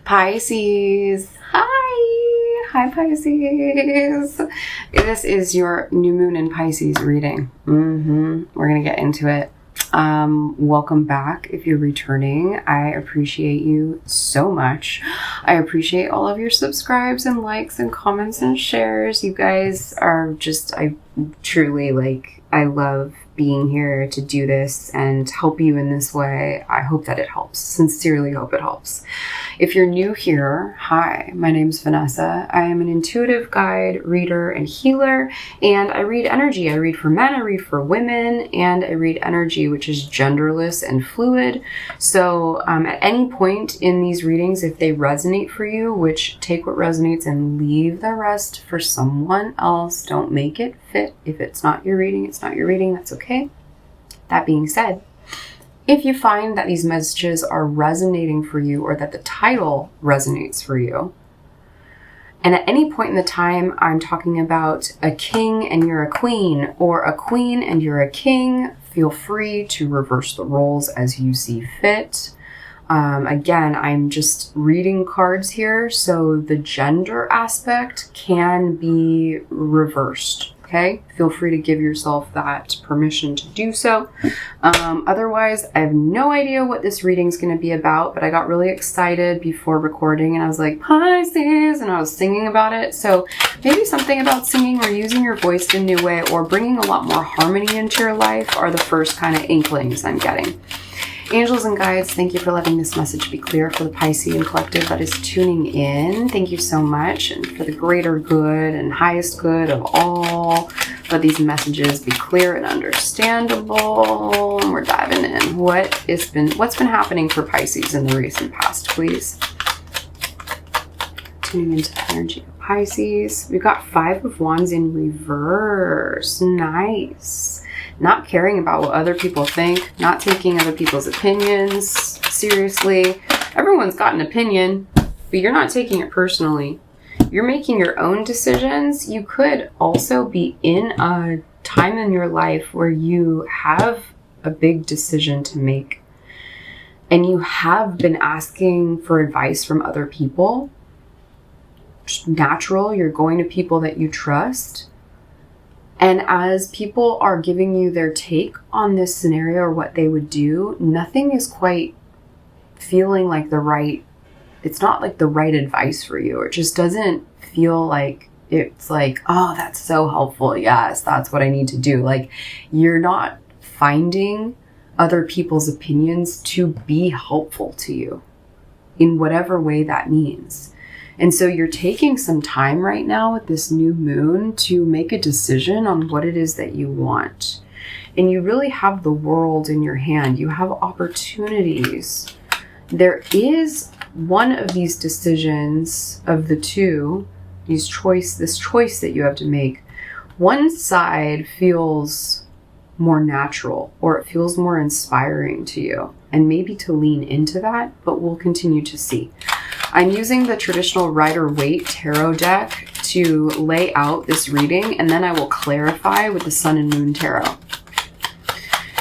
Pisces. Hi Pisces. This is your new moon in Pisces reading. We're gonna get into it. Welcome back if you're returning. I appreciate you so much. I appreciate all of your subscribes and likes and comments and shares. You guys are just, I love being here to do this and help you in this way. I hope that it helps. Sincerely hope it helps. If you're new here, hi, my name's Vanessa. I am an intuitive guide, reader, and healer, and I read energy. I read for men, I read for women, and I read energy, which is genderless and fluid. So at any point in these readings, if they resonate for you, which take what resonates and leave the rest for someone else, don't make it fit. If it's not your reading, it's not your reading. That's okay. That being said, if you find that these messages are resonating for you or that the title resonates for you, and at any point in the time I'm talking about a king and you're a queen, or a queen and you're a king, feel free to reverse the roles as you see fit. Again, I'm just reading cards here, so the gender aspect can be reversed. Okay, feel free to give yourself that permission to do so. Otherwise, I have no idea what this reading is going to be about, but I got really excited before recording and I was like, Pisces, and I was singing about it. So maybe something about singing or using your voice in a new way or bringing a lot more harmony into your life are the first kind of inklings I'm getting. Angels and guides, thank you for letting this message be clear for the Piscean collective that is tuning in. Thank you so much, and for the greater good and highest good of all, let these messages be clear and understandable. And we're diving in. What's been happening for Pisces in the recent past, please? Tuning into the energy of Pisces. We've got 5 of Wands in reverse. Nice. Not caring about what other people think, not taking other people's opinions seriously. Everyone's got an opinion, but you're not taking it personally. You're making your own decisions. You could also be in a time in your life where you have a big decision to make, and you have been asking for advice from other people. Just natural, you're going to people that you trust. And as people are giving you their take on this scenario or what they would do, nothing is quite feeling like it's not like the right advice for you. It just doesn't feel like it's like, oh, that's so helpful. Yes, that's what I need to do. Like, you're not finding other people's opinions to be helpful to you in whatever way that means. And so you're taking some time right now with this new moon to make a decision on what it is that you want. And you really have the world in your hand. You have opportunities. There is one of these decisions of the two, this choice that you have to make. One side feels more natural, or it feels more inspiring to you, and maybe to lean into that, but we'll continue to see. I'm using the traditional Rider-Waite tarot deck to lay out this reading, and then I will clarify with the Sun and Moon tarot.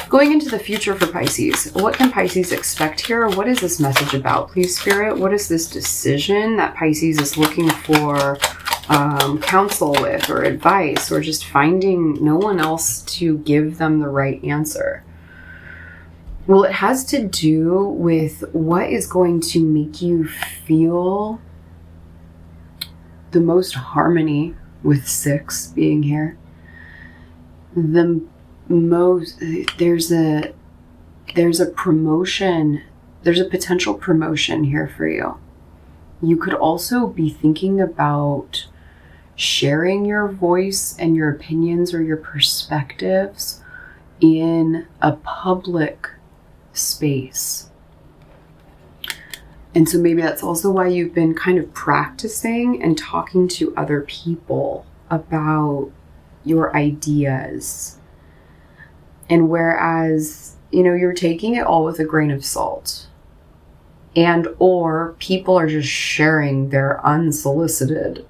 Going into the future for Pisces, what can Pisces expect here? What is this message about, please, Spirit? What is this decision that Pisces is looking for counsel with, or advice, or just finding no one else to give them the right answer? Well, it has to do with what is going to make you feel the most harmony, with 6 being here. There's a promotion, there's a potential promotion here for you. You could also be thinking about sharing your voice and your opinions or your perspectives in a public space. And so maybe that's also why you've been kind of practicing and talking to other people about your ideas. And whereas, you're taking it all with a grain of salt, and or people are just sharing their unsolicited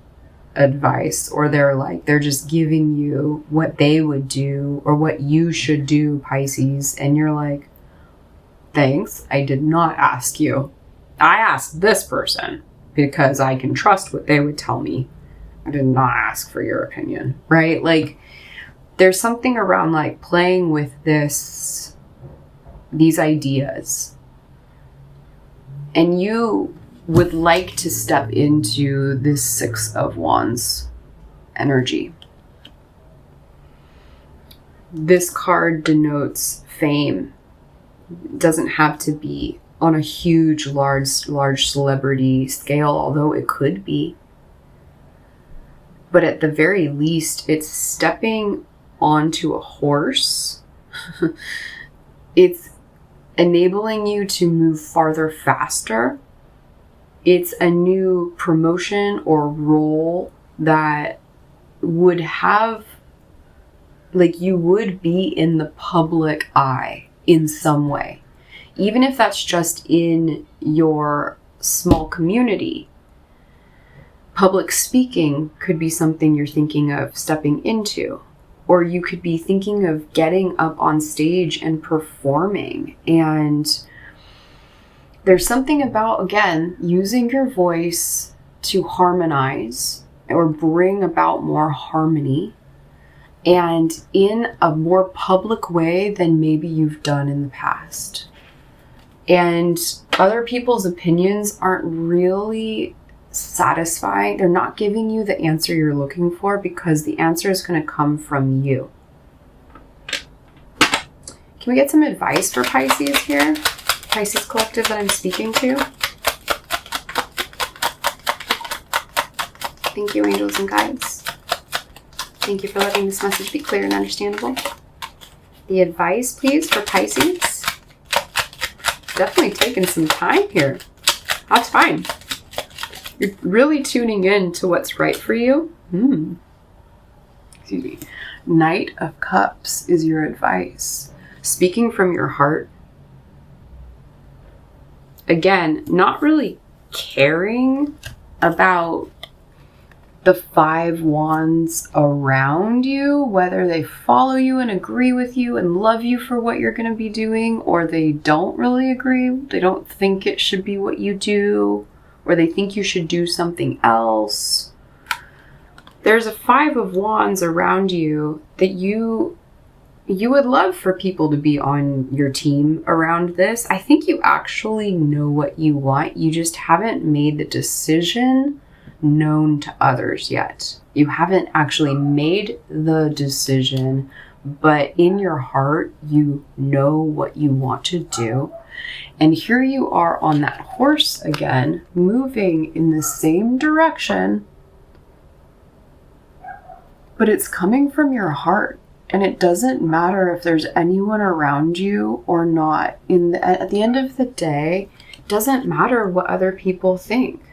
advice, or they're just giving you what they would do or what you should do, Pisces, and you're like, thanks, I did not ask you I asked this person because I can trust what they would tell me. I did not ask for your opinion, right? Like, there's something around like playing with these ideas. And you would like to step into this Six of Wands energy. This card denotes fame. It doesn't have to be on a huge, large celebrity scale, although it could be. But at the very least, it's stepping onto a horse. It's enabling you to move farther faster. It's a new promotion or role that would have, like, you would be in the public eye in some way. Even if that's just in your small community. Public speaking could be something you're thinking of stepping into. Or you could be thinking of getting up on stage and performing. And there's something about, again, using your voice to harmonize or bring about more harmony, and in a more public way than maybe you've done in the past. And other people's opinions aren't really satisfying. They're not giving you the answer you're looking for, because the answer is going to come from you. Can we get some advice for Pisces here? Pisces collective that I'm speaking to. Thank you, angels and guides. Thank you for letting this message be clear and understandable. The advice, please, for Pisces. Definitely taking some time here. That's fine. You're really tuning in to what's right for you. Excuse me. Knight of Cups is your advice. Speaking from your heart. Again, not really caring about the 5 wands around you, whether they follow you and agree with you and love you for what you're going to be doing, or they don't really agree. They don't think it should be what you do, or they think you should do something else. There's a 5 of wands around you that you would love for people to be on your team around this. I think you actually know what you want. You just haven't made the decision known to others yet. You haven't actually made the decision, but in your heart, you know what you want to do. And here you are on that horse again, moving in the same direction, but it's coming from your heart. And it doesn't matter if there's anyone around you or not. At the end of the day, it doesn't matter what other people think.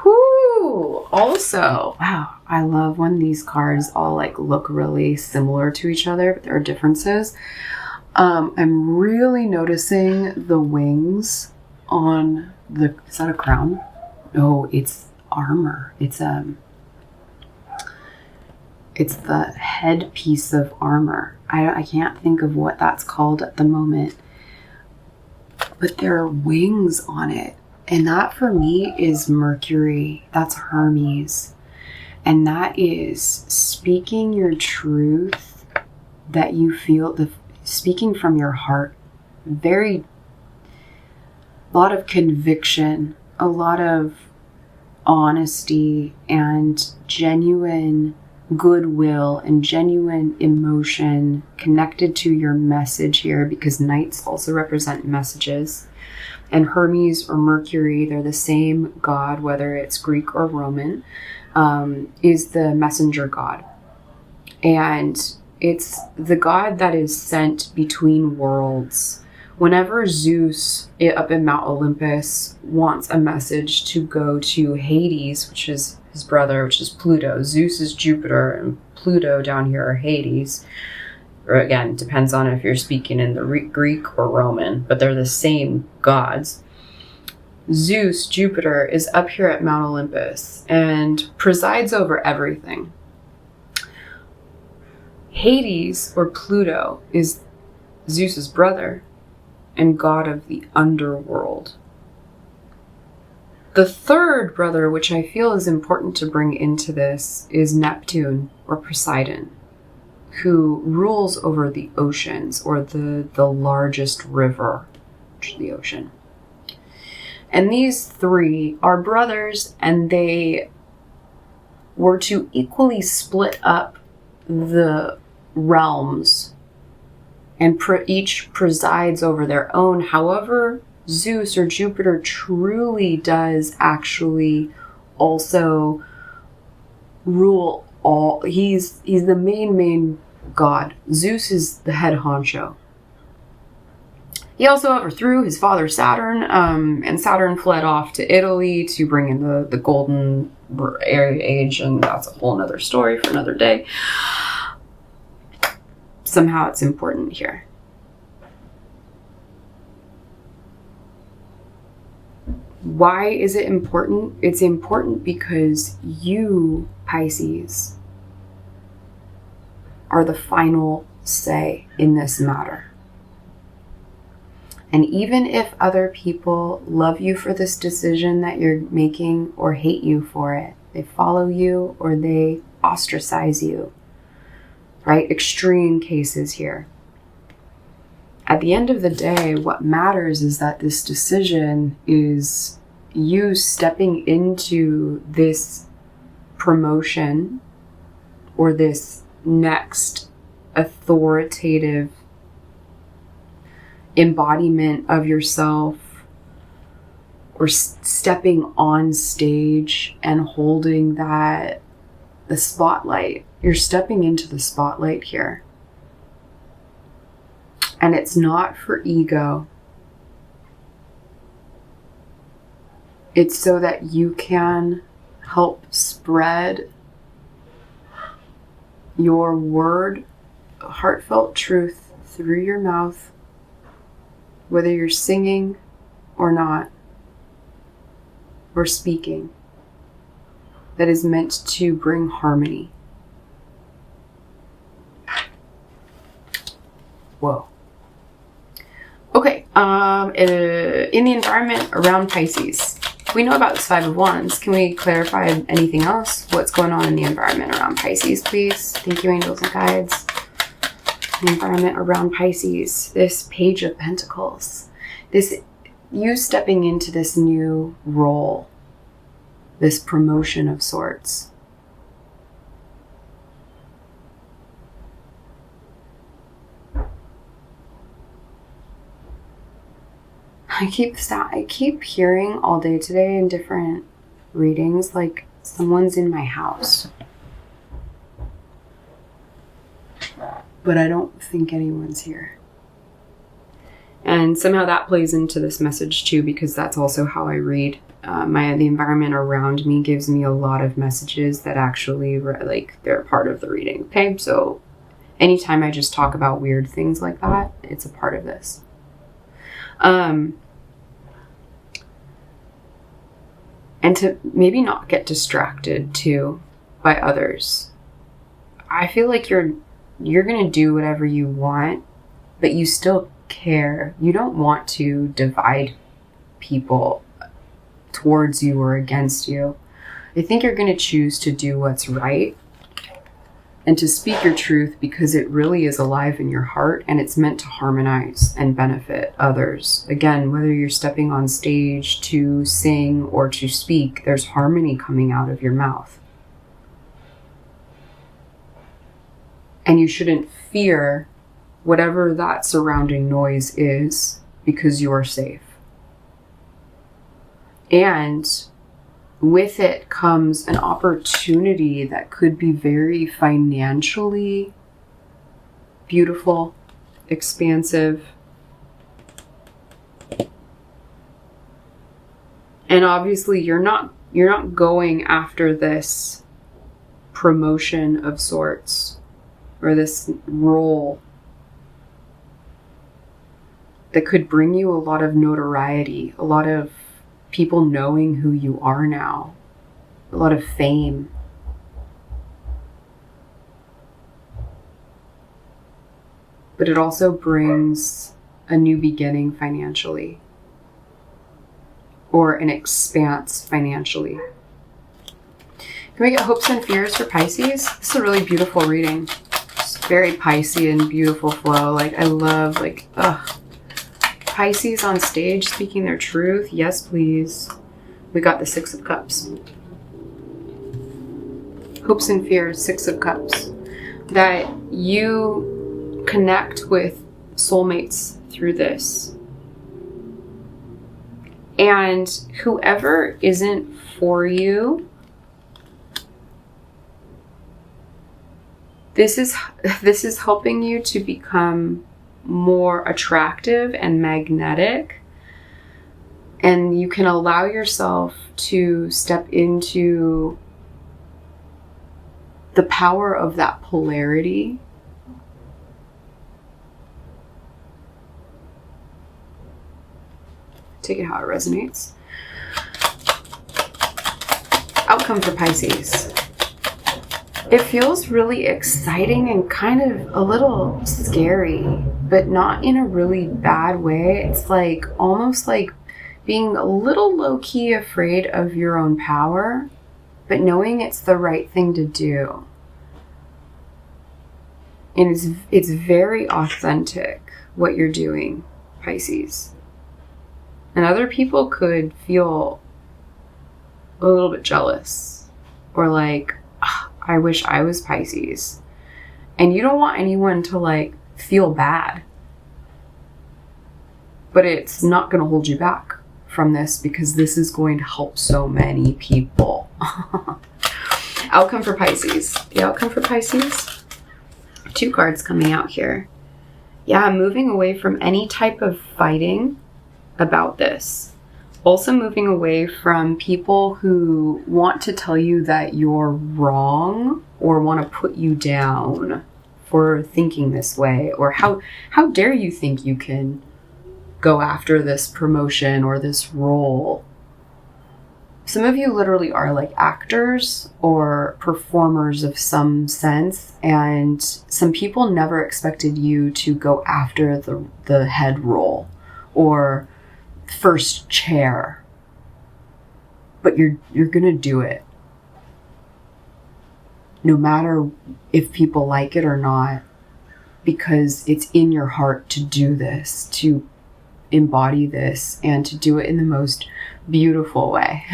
Whoo! Also, wow, I love when these cards all like look really similar to each other, but there are differences. I'm really noticing the wings on the, is that a crown? No, it's armor. It's the headpiece of armor. I can't think of what that's called at the moment, but there are wings on it. And that for me is Mercury. That's Hermes. And that is speaking your truth that you feel, speaking from your heart. A lot of conviction, a lot of honesty, and genuine goodwill and genuine emotion connected to your message here, because knights also represent messages. And Hermes or Mercury, they're the same god, whether it's Greek or Roman, is the messenger god. And it's the god that is sent between worlds. Whenever Zeus up in Mount Olympus wants a message to go to Hades, which is his brother, which is Pluto. Zeus is Jupiter, and Pluto down here are Hades. Or again, depends on if you're speaking in the Greek or Roman, but they're the same gods. Zeus, Jupiter, is up here at Mount Olympus and presides over everything. Hades, or Pluto, is Zeus's brother, and god of the underworld. The third brother, which I feel is important to bring into this, is Neptune or Poseidon, who rules over the oceans, or the largest river, which is the ocean. And these three are brothers, and they were to equally split up the realms, and each presides over their own. However, Zeus or Jupiter truly does actually also rule all. He's the main god. Zeus is the head honcho. He also overthrew his father Saturn, and Saturn fled off to Italy to bring in the golden age, and that's a whole nother story for another day. Somehow it's important here. Why is it important? It's important because you, Pisces, are the final say in this matter. And even if other people love you for this decision that you're making or hate you for it, they follow you or they ostracize you, right? Extreme cases here. At the end of the day, what matters is that this decision is you stepping into this promotion or this next authoritative embodiment of yourself, or stepping on stage and holding the spotlight. You're stepping into the spotlight here. And it's not for ego. It's so that you can help spread your word, heartfelt truth through your mouth, whether you're singing or not, or speaking, that is meant to bring harmony. Whoa. Okay, in the environment around Pisces, we know about this Five of Wands. Can we clarify anything else? What's going on in the environment around Pisces, please? Thank you, angels and guides. The environment around Pisces, this Page of Pentacles, this you stepping into this new role, this promotion of sorts. I keep hearing all day today in different readings, like someone's in my house. But I don't think anyone's here. And somehow that plays into this message too, because that's also how I read. The environment around me gives me a lot of messages that actually, like, they're part of the reading. Okay, so anytime I just talk about weird things like that, it's a part of this. And to maybe not get distracted too by others. I feel like you're going to do whatever you want, but you still care. You don't want to divide people towards you or against you. I think you're going to choose to do what's right and to speak your truth because it really is alive in your heart and it's meant to harmonize and benefit others. Again, whether you're stepping on stage to sing or to speak, there's harmony coming out of your mouth. And you shouldn't fear whatever that surrounding noise is because you're safe. And with it comes an opportunity that could be very financially beautiful, expansive. And obviously you're not going after this promotion of sorts or this role that could bring you a lot of notoriety, a lot of people knowing who you are now, a lot of fame. But it also brings a new beginning financially, or an expanse financially. Can we get hopes and fears for Pisces? This is a really beautiful reading. It's very Piscean, beautiful flow. Like, I love, like, Pisces on stage speaking their truth. Yes, please. We got the Six of Cups. Hopes and fears, Six of Cups. That you connect with soulmates through this. And whoever isn't for you, this is helping you to become more attractive and magnetic, and you can allow yourself to step into the power of that polarity. Take it how it resonates. Outcome for Pisces. It feels really exciting and kind of a little scary, but not in a really bad way. It's like almost like being a little low-key afraid of your own power, but knowing it's the right thing to do. And it's very authentic what you're doing, Pisces. And other people could feel a little bit jealous or like, I wish I was Pisces. And you don't want anyone to like feel bad. But it's not going to hold you back from this, because this is going to help so many people. Outcome for Pisces. The outcome for Pisces. 2 cards coming out here. Yeah, moving away from any type of fighting about this. Also moving away from people who want to tell you that you're wrong or want to put you down for thinking this way, or how dare you think you can go after this promotion or this role. Some of you literally are like actors or performers of some sense, and some people never expected you to go after the head role or first chair, but you're gonna do it no matter if people like it or not, because it's in your heart to do this, to embody this, and to do it in the most beautiful way.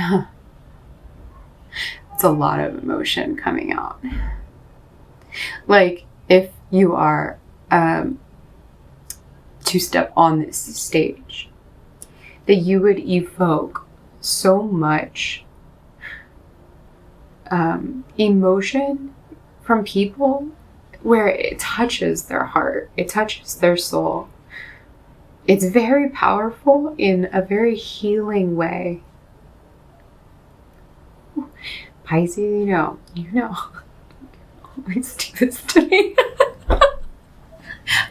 It's a lot of emotion coming out. Like, if you are to step on this stage, that you would evoke so much emotion from people where it touches their heart, it touches their soul. It's very powerful in a very healing way. Pisces, you know, always do this to me.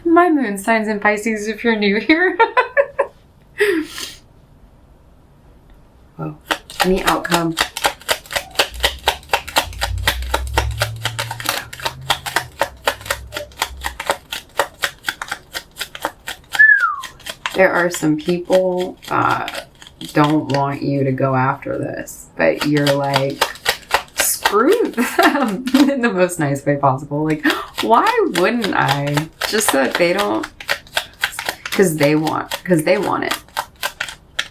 My moon sign's in Pisces if you're new here. Whoa. Any outcome. There are some people don't want you to go after this, but you're like, screw them in the most nice way possible. Like, why wouldn't I? Just so that they don't, because they want it.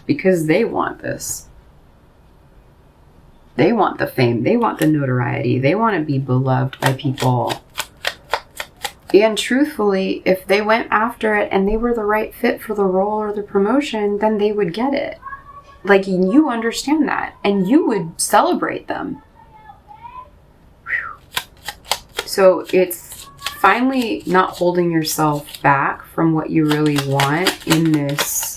Because they want this. They want the fame. They want the notoriety. They want to be beloved by people. And truthfully, if they went after it and they were the right fit for the role or the promotion, then they would get it. Like, you understand that, and you would celebrate them. Whew. So it's finally not holding yourself back from what you really want in this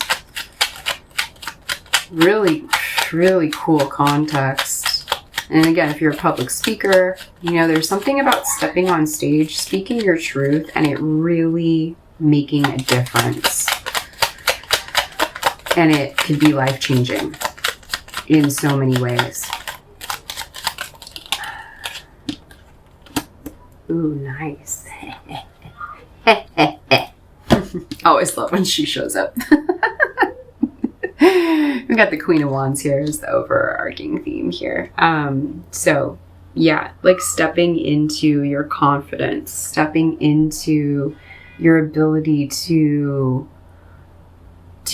really, really cool context. And again, if you're a public speaker, you know, there's something about stepping on stage, speaking your truth, and it really making a difference. And it could be life-changing in so many ways. Ooh, nice. I always love when she shows up. We got the Queen of Wands here as the overarching theme here. So yeah, like stepping into your confidence, stepping into your ability to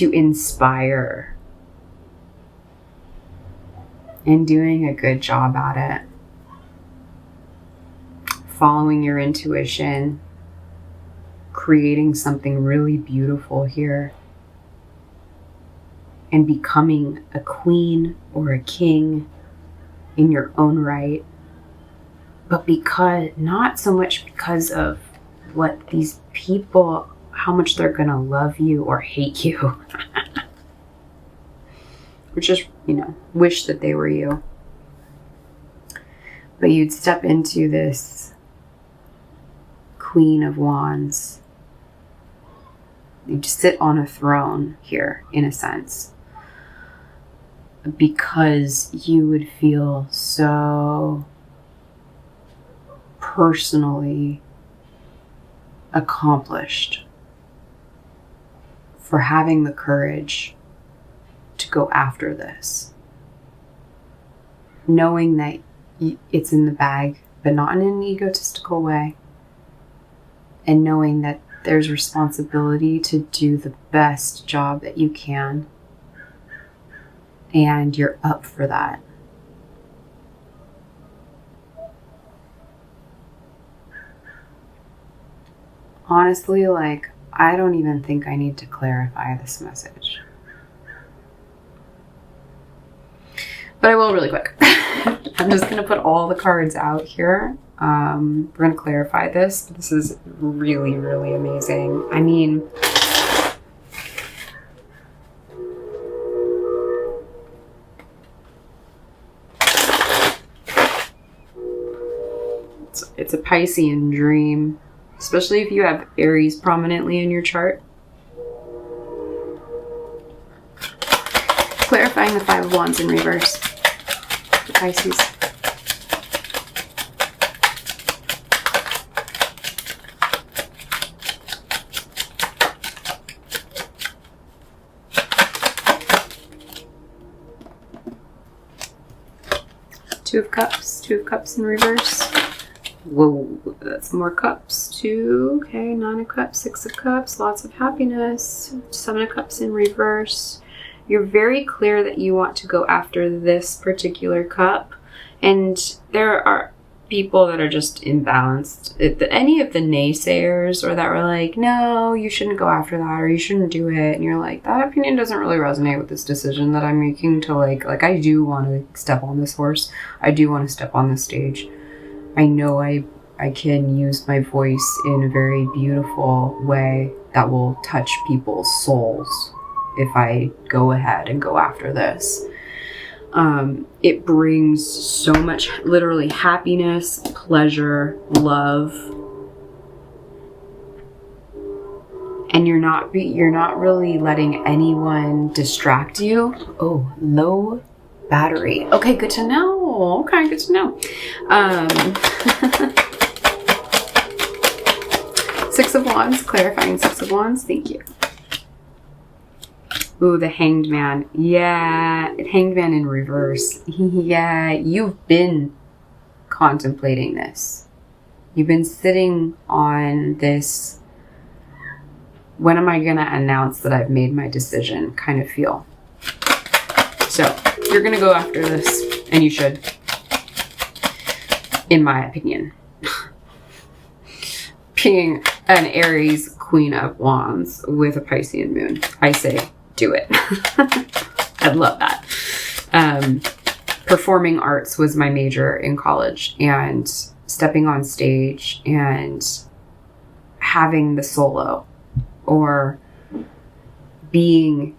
inspire, and doing a good job at it. Following your intuition, creating something really beautiful here, and becoming a queen or a king in your own right. But because, not so much because of what these people, how much they're gonna love you or hate you. Or just, wish that they were you. But you'd step into this Queen of Wands. You'd sit on a throne here, in a sense. Because you would feel so personally accomplished for having the courage to go after this. Knowing that it's in the bag, but not in an egotistical way. And knowing that there's responsibility to do the best job that you can. And you're up for that. Honestly, I don't even think I need to clarify this message. But I will really quick. I'm just going to put all the cards out here. We're going to clarify this. This is really, really amazing. I mean, it's a Piscean dream, especially if you have Aries prominently in your chart. Clarifying the Five of Wands in reverse for Pisces. Two of Cups in reverse. Whoa, that's more cups. Two, okay, Nine of Cups, Six of Cups, lots of happiness. Seven of Cups in reverse. You're very clear that you want to go after this particular cup. And there are people that are just imbalanced. Any of the naysayers or that were like, no, you shouldn't go after that, or you shouldn't do it. And you're like, that opinion doesn't really resonate with this decision that I'm making to like I do want to step on this horse. I do want to step on this stage. I know I can use my voice in a very beautiful way that will touch people's souls if I go ahead and go after this. It brings so much, literally, happiness, pleasure, love, and you're not really letting anyone distract you. Oh, low battery. Okay, good to know. Okay, good to know. Six of Wands, clarifying Six of Wands. Thank you. Ooh, the Hanged Man. Yeah, Hanged Man in reverse. Yeah, you've been contemplating this. You've been sitting on this, when am I going to announce that I've made my decision kind of feel. So, you're going to go after this, and you should, in my opinion. Being an Aries Queen of Wands with a Piscean moon, I say do it. I'd love that. Performing arts was my major in college, and stepping on stage and having the solo, or being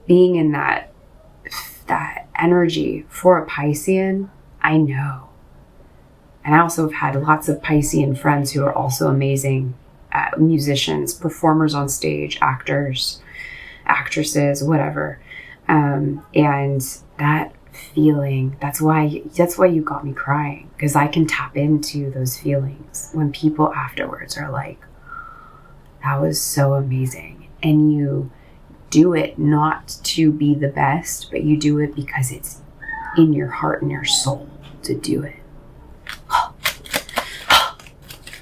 being in that energy for a Piscean, I know. And I also have had lots of Piscean friends who are also amazing musicians, performers on stage, actors, actresses, whatever. And that feeling, that's why you got me crying, because I can tap into those feelings when people afterwards are like, that was so amazing. And you do it not to be the best, but you do it because it's in your heart and your soul to do it.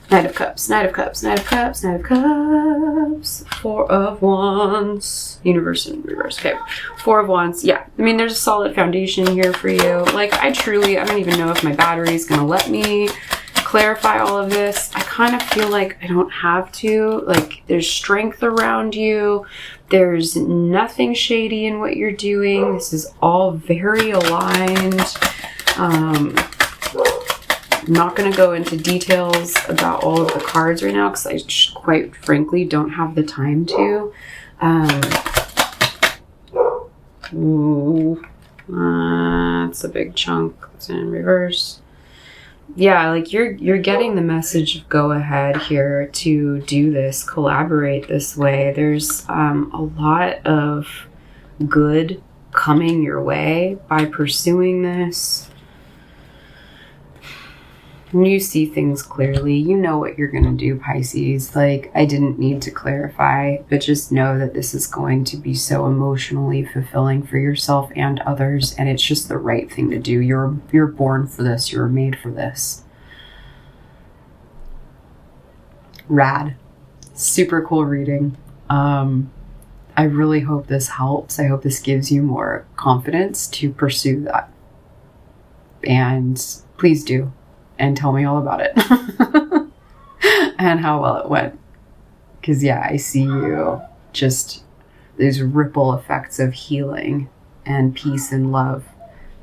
Knight of Cups, Knight of Cups, Knight of Cups, Knight of Cups, Four of Wands, Universe in reverse. Okay, Four of Wands. Yeah, I mean, there's a solid foundation here for you. Like, I don't even know if my battery is going to let me clarify all of this. I kind of feel like I don't have to. Like, there's strength around you. There's nothing shady in what you're doing. This is all very aligned. I'm not going to go into details about all of the cards right now because I quite frankly don't have the time to. That's a big chunk. It's in reverse. Yeah, like you're getting the message of go ahead here to do this, collaborate this way. There's a lot of good coming your way by pursuing this. You see things clearly. You know what you're going to do, Pisces. Like, I didn't need to clarify, but just know that this is going to be so emotionally fulfilling for yourself and others, and it's just the right thing to do. You're born for this. You're made for this. Rad. Super cool reading. I really hope this helps. I hope this gives you more confidence to pursue that. And please do. And tell me all about it. And how well it went. Because, yeah, I see you just these ripple effects of healing and peace and love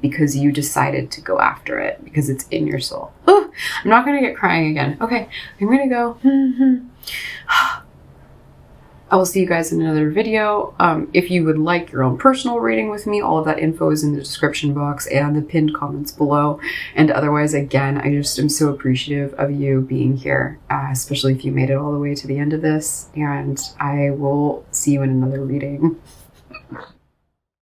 because you decided to go after it because it's in your soul. Oh, I'm not going to get crying again. Okay, I'm going to go. I will see you guys in another video. If you would like your own personal reading with me, all of that info is in the description box and the pinned comments below. And otherwise, again, I just am so appreciative of you being here, especially if you made it all the way to the end of this. And I will see you in another reading.